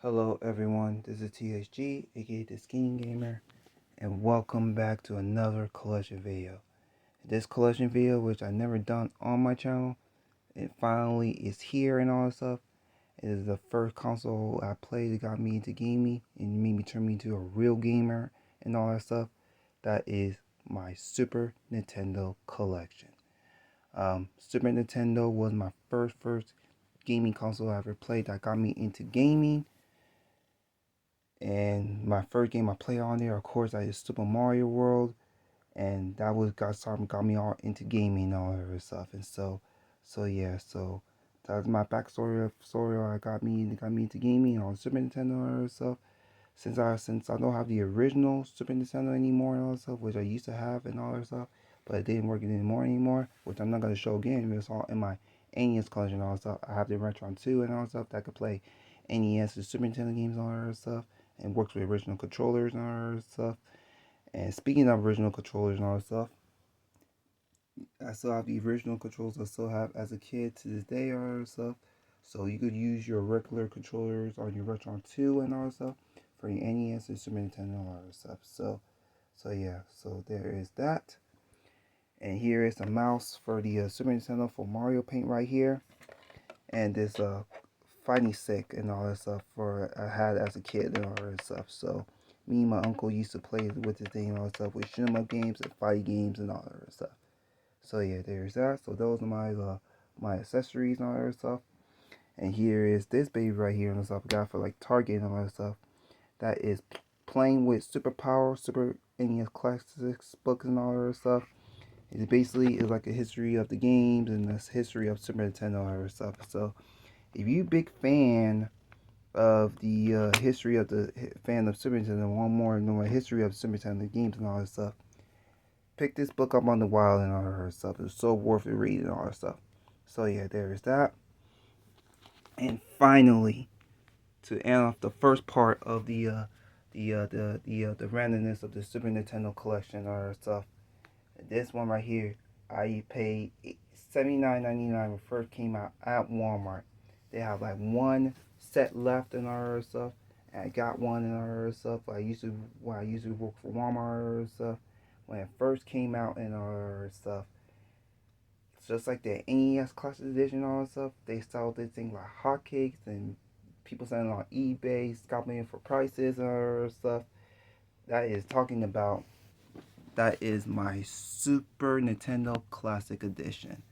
Hello everyone, this is THG, aka the Skiing Gamer, and welcome back to another collection video. This collection video, which I never done on my channel, it finally is here and all that stuff. It is the first console I played that got me into gaming and made me turn me into a real gamer and all that stuff. That is my Super Nintendo collection. Super Nintendo was my first gaming console I ever played that got me into gaming. And my first game I played on there, of course, I is Super Mario World, and that was got me all into gaming and all that other stuff. And so that's my backstory of story. I got me into gaming on Super Nintendo and all that stuff. Since I don't have the original Super Nintendo anymore and all that stuff, which I used to have and all that stuff, but it didn't work anymore, which I'm not gonna show again. It's all in my NES collection and all that stuff. I have the Retron 2 and all that stuff that could play NES and Super Nintendo games and all that stuff, and works with original controllers and all that stuff. And speaking of original controllers and all that stuff, I still have the original controls I still have as a kid to this day and all that stuff. So you could use your regular controllers on your Retron 2 and all that stuff for your NES and Super Nintendo and all that stuff. So there is that. And here is the mouse for the Super Nintendo for Mario Paint right here. And this fighting stick and all that stuff for I had as a kid and all that stuff. So me and my uncle used to play with this thing and all that stuff with shoot 'em up games and fighting games and all that stuff. So yeah, there's that. So those are my accessories and all that stuff. And here is this baby right here and stuff I got for like Target and all that stuff. That is playing with Superpower, Super NES Classics books and all that stuff. It basically is like a history of the games and the history of Super Nintendo and all that stuff. So if you big fan of the history of the fan of Super Nintendo, one more know a history of Super Nintendo games and all that stuff, pick this book up on the wild and all that stuff. It's so worth it reading and all that stuff. So yeah, there is that. And finally, to end off the first part of the randomness of the Super Nintendo collection and all that stuff, this one right here, I paid $79.99 when it first came out at Walmart. They have like one set left and all that stuff. And I got one and all that stuff. When I used to work for Walmart and stuff. When it first came out and all that stuff. It's just like the NES Classic Edition and all that stuff. They sell this thing like hotcakes and people selling on eBay, scalping it for prices and all that stuff. That is talking about that is my Super Nintendo Classic Edition.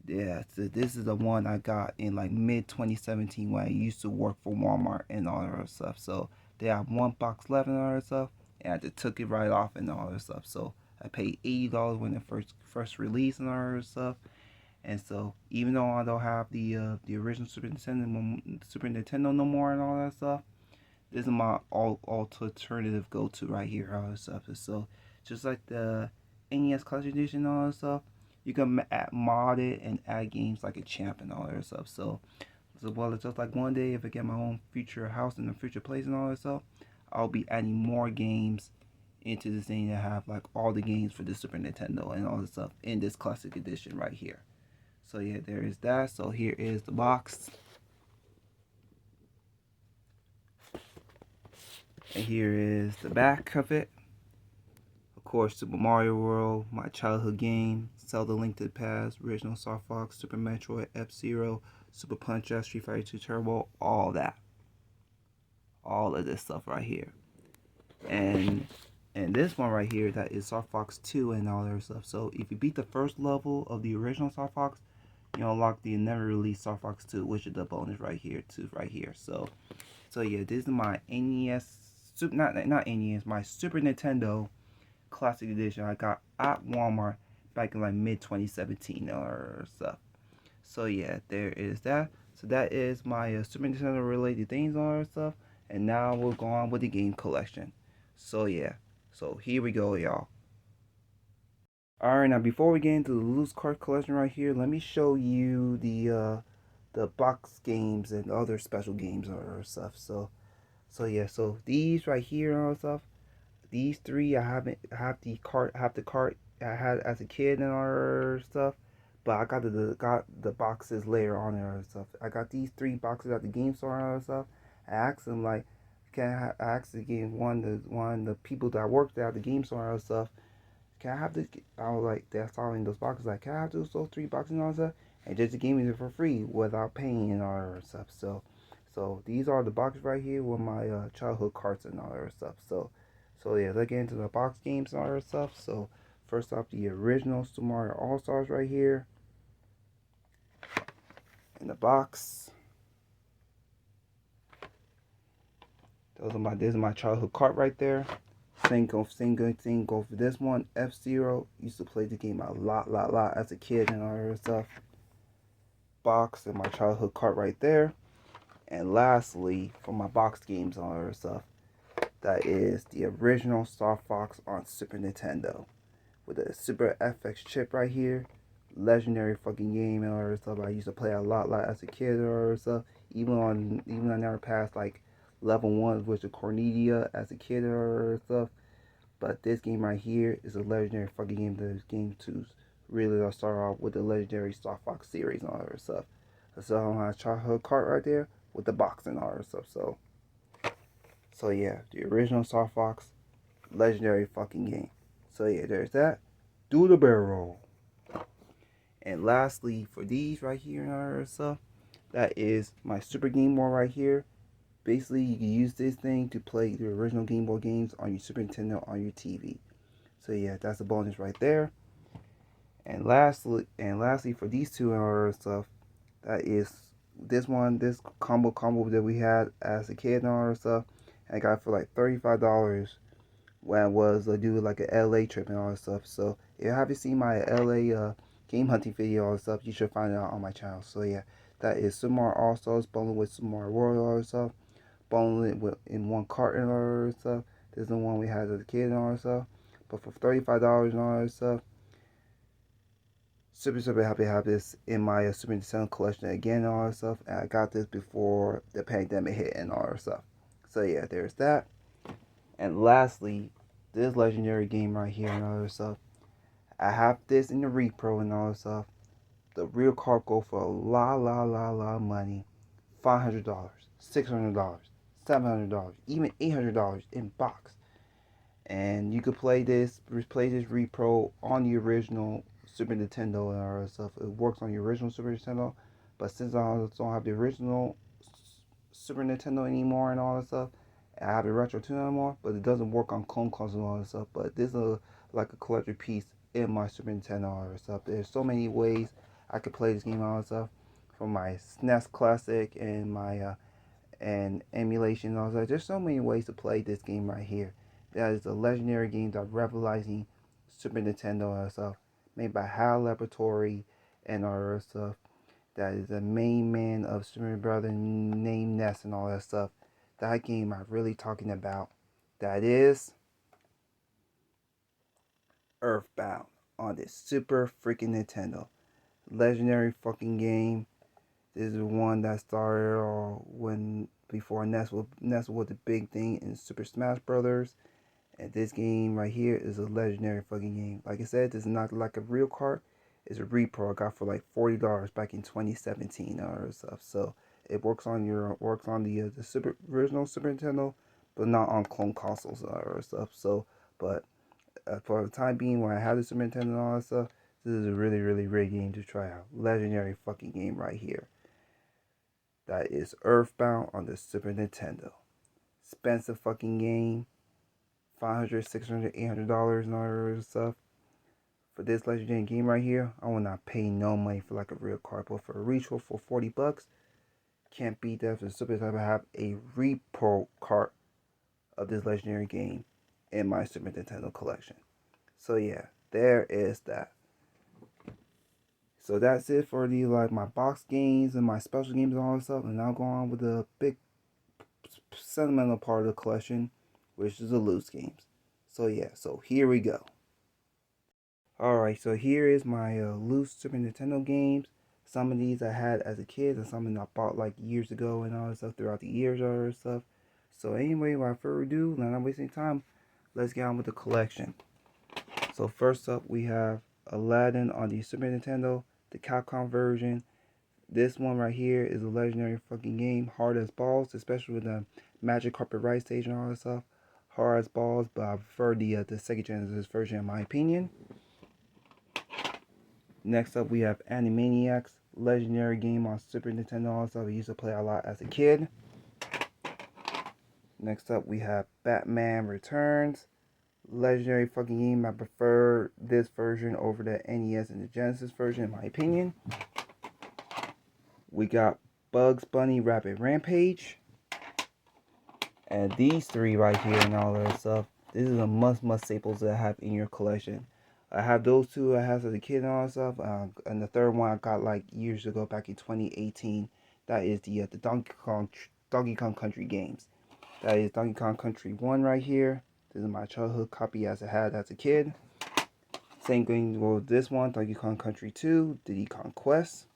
Yeah, so this is the one I got in like mid 2017 when I used to work for Walmart and all that stuff. So they have one box left and all that stuff, and I just took it right off and all that stuff. So I paid $80 when it first released and all that stuff. And so even though I don't have the original Super Nintendo no more and all that stuff, this is my alternative go to right here, all this stuff. So just like the NES Collection Edition and all that stuff, you can mod it and add games like a champ and all that stuff. So well, it's just like one day if I get my own future house and a future place and all that stuff, I'll be adding more games into this thing to have like all the games for the Super Nintendo and all this stuff in this classic edition right here. So yeah, there is that. So here is the box. And here is the back of it. Of course, Super Mario World, my childhood game, Zelda Link to the Past, original Star Fox, Super Metroid, F-Zero, Super Punch-Out, Street Fighter 2 Turbo, all that. All of this stuff right here. And this one right here, that is Star Fox 2 and all that stuff. So if you beat the first level of the original Star Fox, you unlock the never released Star Fox 2, which is the bonus right here too, right here. So yeah, this is my NES, not NES, my Super Nintendo Classic Edition I got at Walmart back in like mid 2017 or stuff. So yeah, there is that. So that is my Super Nintendo related things and all that stuff. And now we'll go on with the game collection. So yeah, so here we go, y'all. Alright, now before we get into the loose card collection right here, let me show you the box games and other special games or stuff. So yeah, so these right here and all that stuff. These three I haven't have the cart I had as a kid and all that stuff, but I got the boxes later on and all that stuff. I got these three boxes at the game store and all that stuff. I asked him like, I asked again one of the people that worked at the game store and stuff. Can I have this? I was like, they're selling those boxes. Like, can I have those 3 boxes and all that stuff? And just gave me it for free without paying and all that stuff. So these are the boxes right here with my childhood cards and all that stuff. So yeah, let's get into the box games and all that stuff. So first off, the original Super Mario All Stars right here in the box. This is my childhood card right there. Same go for this one. F-Zero. Used to play the game a lot as a kid and all that stuff. Box and my childhood cart right there. And lastly, for my box games and all that stuff, that is the original Star Fox on Super Nintendo with a Super FX chip right here. Legendary fucking game and all that stuff. I used to play a lot as a kid and all that stuff. Even I never passed like level 1 with the Cornelia as a kid and all that stuff. But this game right here is a legendary fucking game. The game to really start off with the legendary Star Fox series and all that stuff. So I have a childhood cart right there with the box and all that stuff. So yeah, the original Star Fox legendary fucking game. So yeah, there's that. Do the barrel. And lastly, for these right here and all that stuff, that is my Super Game Boy right here. Basically, you can use this thing to play the original Game Boy games on your Super Nintendo on your TV. So yeah, that's a bonus right there. And lastly, for these two and all that stuff, that is this combo that we had as a kid and all that stuff. And I got it for like $35 when I was doing like an LA trip and all that stuff. So if you haven't seen my LA game hunting video and stuff, you should find it out on my channel. So yeah, that is Super Mario All Stars bundled with Super Mario World and all that stuff. Bundled it with in one cart and all that stuff. This is the one we had as a kid and all that stuff. But for $35 and all that stuff, super happy to have this in my Super Nintendo collection again and all that stuff. And I got this before the pandemic hit and all that stuff. So yeah, there's that. And lastly, this legendary game right here and all that stuff. I have this in the repro and all that stuff. The real card go for a lot of money. $500, $600, $700, even $800 in box. And you could play this repro on the original Super Nintendo and all that stuff. It works on the original Super Nintendo, but since I don't have the original Super Nintendo anymore and all that stuff, I have the Retro 2 anymore, but it doesn't work on clone consoles and all that stuff. But this is like a collector piece in my Super Nintendo and all that stuff. There's so many ways I could play this game and all that stuff, from my SNES Classic and my and emulation and all that. There's so many ways to play this game right here. That is a legendary game that revolutionizing Super Nintendo and stuff, made by HAL Laboratory and all that stuff. That is the main man of Super Brother named Ness and all that stuff. That game I'm really talking about. That is Earthbound on this Super freaking Nintendo. Legendary fucking game. This is one that started when before NES was the big thing in Super Smash Brothers. And this game right here is a legendary fucking game. Like I said, this is not like a real card. It's a repro I got for like $40 back in 2017 or stuff. So it works on the original Super Nintendo, but not on clone consoles or stuff. So, but for the time being, when I have the Super Nintendo and all that stuff, this is a really great game to try out. Legendary fucking game right here. That is Earthbound on the Super Nintendo. Expensive fucking game. $500, $600, $800 and all that stuff. For this legendary game right here, I will not pay no money for like a real card. But for a retro for $40, can't beat that. For the Super Nintendo, I have a repro card of this legendary game in my Super Nintendo collection. So yeah, there is that. So that's it for the my box games and my special games and all that stuff. And now go on with the big sentimental part of the collection, which is the loose games. So yeah, so here we go. Alright, so here is my loose Super Nintendo games. Some of these I had as a kid and some of them I bought like years ago and all that stuff throughout the years and all that stuff. So anyway, without further ado, not wasting time, let's get on with the collection. So first up we have Aladdin on the Super Nintendo, the Capcom version. This one right here is a legendary fucking game, hard as balls, especially with the Magic Carpet Ride stage and all that stuff. Hard as balls, but I prefer the Sega Genesis version in my opinion. Next up, we have Animaniacs, legendary game on Super Nintendo. Also, I used to play a lot as a kid. Next up, we have Batman Returns, legendary fucking game. I prefer this version over the NES and the Genesis version, in my opinion. We got Bugs Bunny Rapid Rampage, and these three right here and all that stuff. This is a must staples that I have in your collection. I have those two I had as a kid and all that stuff. And the third one I got like years ago, back in 2018. That is the Donkey Kong Country games. That is Donkey Kong Country 1 right here. This is my childhood copy as I had as a kid. Same thing with this one, Donkey Kong Country 2, Diddy Kong Quest.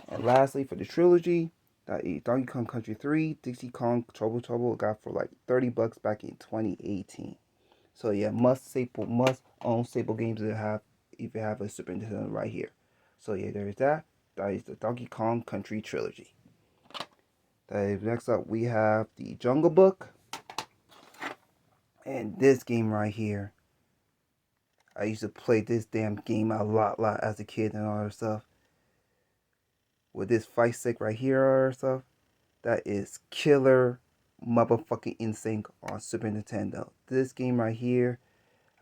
And lastly, for the trilogy, that is Donkey Kong Country 3, Dixie Kong Trouble Trouble, got for like $30 back in 2018. So yeah, must own staple games that have if you have a Super Nintendo right here. So yeah, there's that. That is the Donkey Kong Country trilogy. Next up we have the Jungle Book. And this game right here, I used to play this damn game a lot as a kid and all that stuff. With this fight stick right here or stuff, that is killer motherfucking instinct on Super Nintendo. This game right here,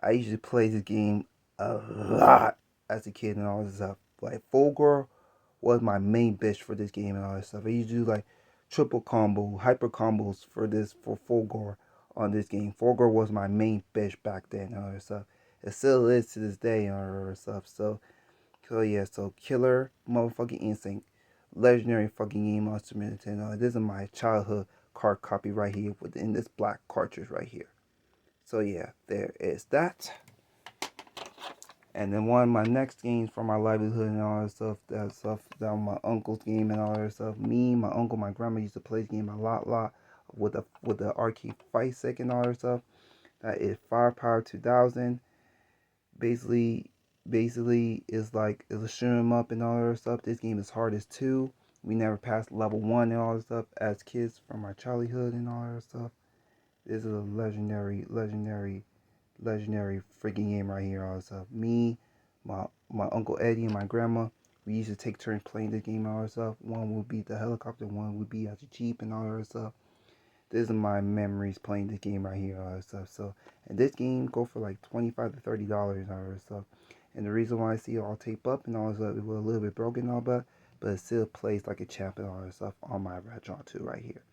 I used to play this game a lot as a kid and all this stuff. Like Fulgur was my main bitch for this game and all this stuff. I used to do like triple combo, hyper combos for Fulgur on this game. Fulgur was my main bitch back then and all this stuff. It still is to this day and all that stuff. So yeah, so killer motherfucking instinct. Legendary fucking game on Super Nintendo. This is my childhood card copy right here within this black cartridge right here. So yeah, there is that. And then one of my next games for my livelihood and all that stuff, that my uncle's game and all that stuff. Me, my uncle, my grandma used to play this game a lot with the arcade fight stick and all that stuff. That is Firepower 2000. Basically is like it's a shoot 'em up and all that stuff. This game is hard as 2. We never passed level 1 and all that stuff as kids from our childhood and all that stuff. This is a legendary freaking game right here. All that stuff. Me, my uncle Eddie, and my grandma, we used to take turns playing this game and all that stuff. One would be the helicopter, one would be as a jeep and all that stuff. This is my memories playing this game right here, all that stuff. So, and this game go for like $25 to $30 and all that stuff. And the reason why I see it all taped up and all that stuff, it was a little bit broken and all that, but it still plays like a champ and all that stuff on my Retron 2 right here.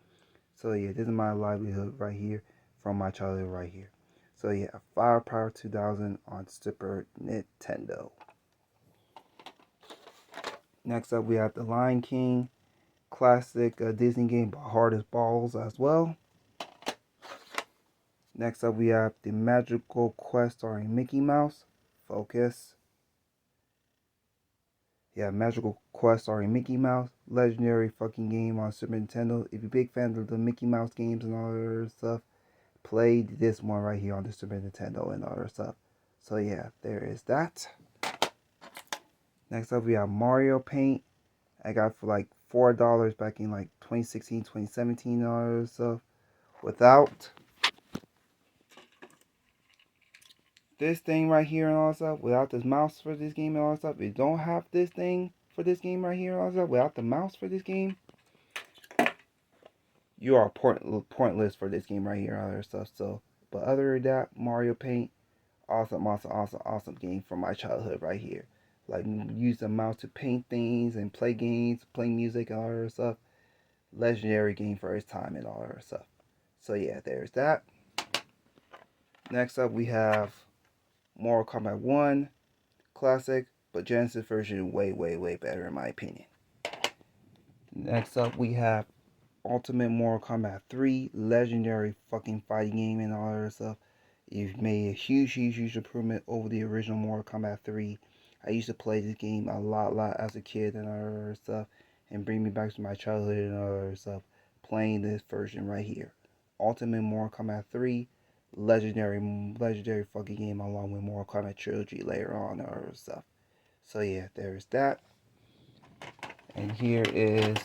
So yeah, this is my livelihood right here from my childhood right here. So yeah, Firepower 2000 on Super Nintendo. Next up, we have the Lion King, classic Disney game, but hard as balls as well. Next up, we have the Magical Quest starring Mickey Mouse. Focus. Yeah, Magical Quest starring Mickey Mouse. Legendary fucking game on Super Nintendo. If you're a big fan of the Mickey Mouse games and all that other stuff, play this one right here on the Super Nintendo and all that stuff. So yeah, there is that. Next up, we have Mario Paint. I got for like $4 back in like 2016, 2017 and all that stuff. Without this thing right here and all that stuff, without this mouse for this game and all that stuff, if you don't have this thing for this game right here and all that stuff, without the mouse for this game, you are pointless for this game right here and all that stuff. So, but other than that, Mario Paint, awesome game from my childhood right here. Like, use the mouse to paint things and play games, play music and all that stuff. Legendary game for its time and all that stuff. So yeah, there's that. Next up, we have Mortal Kombat 1, classic, but Genesis version way better in my opinion. Next up, we have Ultimate Mortal Kombat 3, legendary fucking fighting game and all that stuff. You've made a huge improvement over the original Mortal Kombat 3. I used to play this game a lot as a kid and all that stuff, and bring me back to my childhood and all that stuff, playing this version right here. Ultimate Mortal Kombat 3, legendary fucking game along with Mortal Kombat Trilogy later on and all that stuff. So yeah, there's that. And here is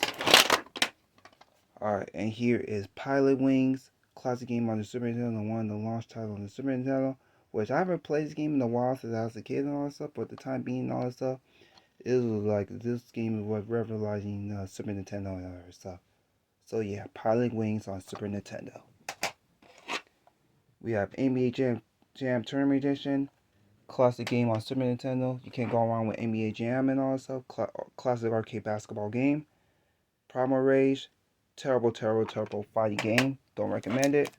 Alright, and here is Pilot Wings, classic game on the Super Nintendo, one of the launch titles on the Super Nintendo, which I haven't played this game in a while since I was a kid and all that stuff, but at the time being and all that stuff, it was like this game was revolutionizing Super Nintendo and all that stuff. So yeah, Pilot Wings on Super Nintendo. We have NBA Jam Tournament Edition, classic game on Super Nintendo. You can't go wrong with NBA Jam and all that stuff. Classic arcade basketball game. Primal Rage, terrible fighting game. Don't recommend it.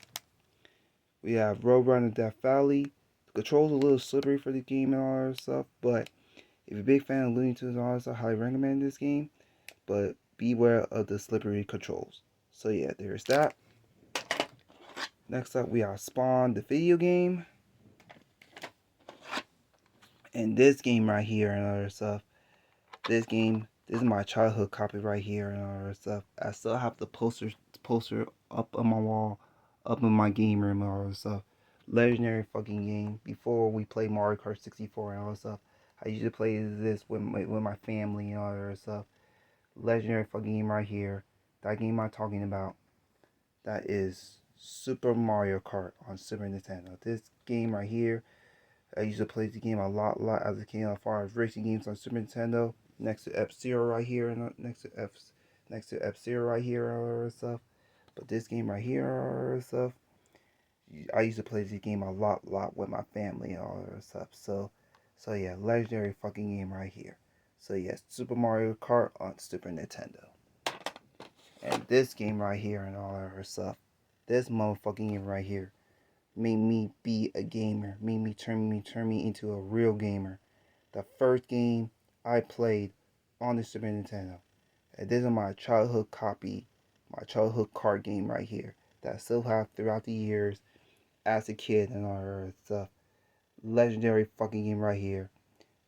We have Roadrunner Death Valley. The controls are a little slippery for the game and all that stuff, but if you're a big fan of Looney Tunes and all that stuff, I highly recommend this game. But beware of the slippery controls. So yeah, there's that. Next up, we have Spawn, the video game. And this game right here and other stuff. This is my childhood copy right here and all that stuff. I still have the poster up on my wall, up in my game room and all that stuff. Legendary fucking game. Before we played Mario Kart 64 and all that stuff, I used to play this with my family and all that stuff. Legendary fucking game right here. That game I'm talking about, that is Super Mario Kart on Super Nintendo. This game right here, I used to play the game a lot as a kid as far as racing games on Super Nintendo. Next to F-Zero right here, and next to F-Zero right here, all that stuff. But this game right here, all that stuff, I used to play this game a lot with my family and all that stuff. So yeah, legendary fucking game right here. So yes, Super Mario Kart on Super Nintendo. And this game right here and all that stuff, this motherfucking game right here, made me be a gamer, made me turn me into a real gamer. The first game I played on the Super Nintendo. And this is my childhood copy, my childhood card game right here that I still have throughout the years as a kid and all that stuff. Legendary fucking game right here.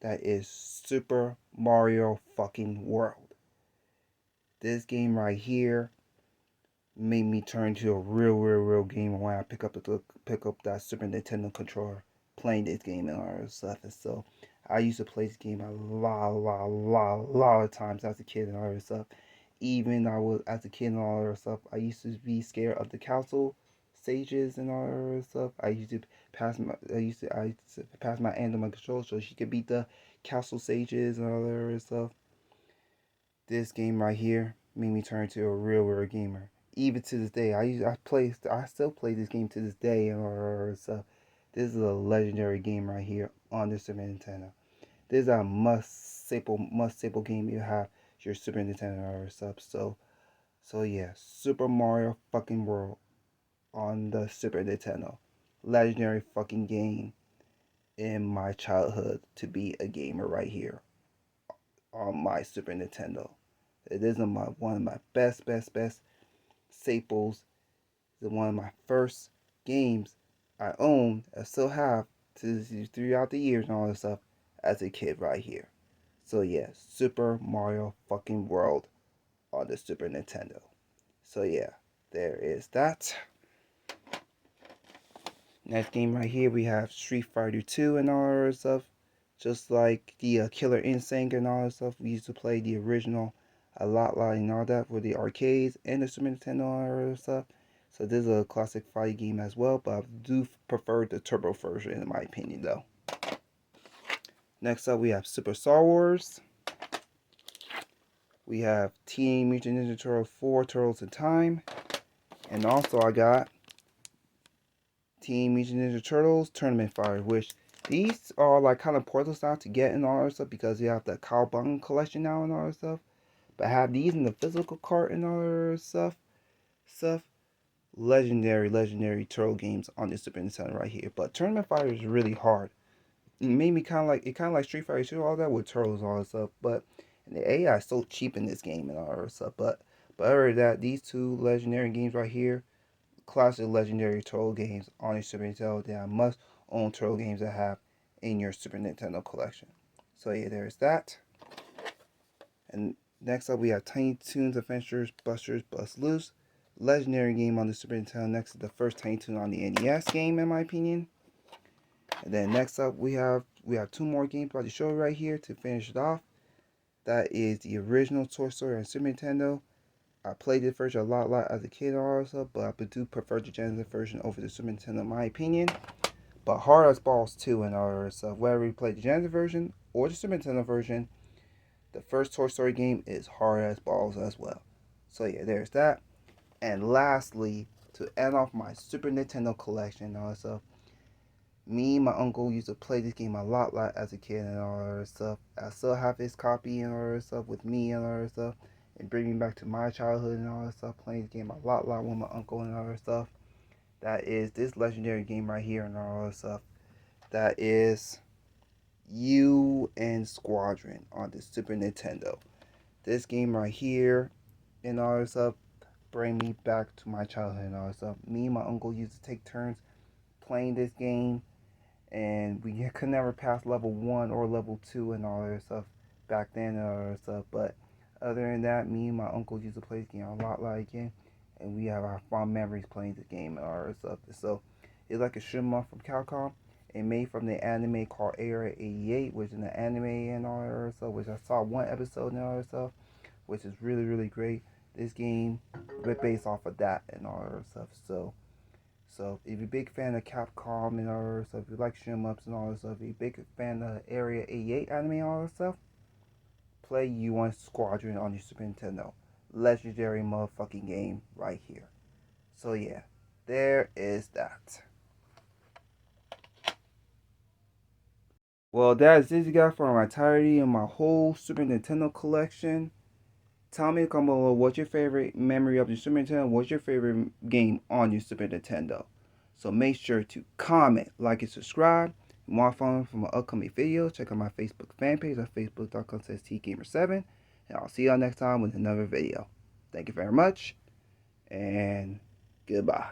That is Super Mario fucking World. This game right here made me turn to a real gamer when I pick up that Super Nintendo controller, playing this game and all that stuff. And so I used to play this game a lot of times as a kid and all that stuff. Even I was as a kid and all that stuff, I used to be scared of the castle stages and all that stuff. I used to pass my aunt on my controller so she could beat the castle stages and all that stuff. This game right here made me turn to a real gamer. Even to this day, I still play this game to this day and all that stuff. This is a legendary game right here on the Super Nintendo. This is a must staple game you have your Super Nintendo or stuff. So yeah, Super Mario fucking World on the Super Nintendo. Legendary fucking game in my childhood to be a gamer right here on my Super Nintendo. It is one of my best staples. It's one of my first games I own and still have throughout the years and all this stuff as a kid right here. So yeah, Super Mario fucking World on the Super Nintendo. So yeah, there is that. Next game right here, we have Street Fighter 2 and all that stuff. Just like the Killer Instinct and all that stuff, we used to play the original a lot and all that for the arcades and the Super Nintendo and all that stuff. So this is a classic fighting game as well, but I do prefer the turbo version in my opinion though. Next up, we have Super Star Wars. We have Teenage Mutant Ninja Turtles 4 Turtles in Time. And also I got Teenage Mutant Ninja Turtles Tournament Fire, which these are like kind of pointless now to get and all that stuff because you have the Cowabunga collection now and all that stuff. But I have these in the physical cart and all that stuff. Legendary turtle games on the Super Nintendo right here. But Tournament Fire is really hard. It made me kind of like Street Fighter 2, all that with turtles and all that stuff. But and the AI is so cheap in this game and all that stuff. But other than that, these two legendary games right here, classic legendary turtle games on your Super Nintendo. They are must own turtle games that have in your Super Nintendo collection. So yeah, there's that. And next up we have Tiny Toons Adventures Busters Bust Loose. Legendary game on the Super Nintendo, next to the first Tiny Toon on the NES game in my opinion. And then next up we have two more games about to show right here to finish it off. That is the original Toy Story on Super Nintendo. I played this version a lot as a kid and all that stuff, but I do prefer the Genesis version over the Super Nintendo in my opinion. But hard as balls too and all that stuff. Whether you play the Genesis version or the Super Nintendo version, the first Toy Story game is hard as balls as well. So yeah, there's that. And lastly, to end off my Super Nintendo collection and all that stuff, me and my uncle used to play this game a lot as a kid and all that stuff. I still have his copy and all that stuff with me and all that stuff. And bring me back to my childhood and all that stuff. Playing this game a lot with my uncle and all that stuff. That is this legendary game right here and all that stuff. That is UN Squadron on the Super Nintendo. This game right here and all that stuff bring me back to my childhood and all that stuff. Me and my uncle used to take turns playing this game, and we could never pass level 1 or level 2 and all that stuff back then and all that stuff. But other than that, me and my uncle used to play this game a lot again, and we have our fond memories playing this game and all that stuff. So it's like a shoot 'em up from Capcom and made from the anime called Area 88, which is an anime and all that stuff, which I saw one episode and all that stuff, which is really great. This game is based off of that and all that stuff. So if you're a big fan of Capcom and all that stuff, if you like shoot 'em ups and all that stuff, if you're a big fan of Area 88 anime and all that stuff, play UN Squadron on your Super Nintendo. Legendary motherfucking game right here. So yeah, there is that. Well, that is it, guys, for my entirety of my whole Super Nintendo collection. Tell me in the comment below what's your favorite memory of your Super Nintendo. What's your favorite game on your Super Nintendo? So make sure to comment, like, and subscribe. If you want to follow me for my upcoming videos, check out my Facebook fan page at facebook.com/tgamer7. And I'll see y'all next time with another video. Thank you very much, and goodbye.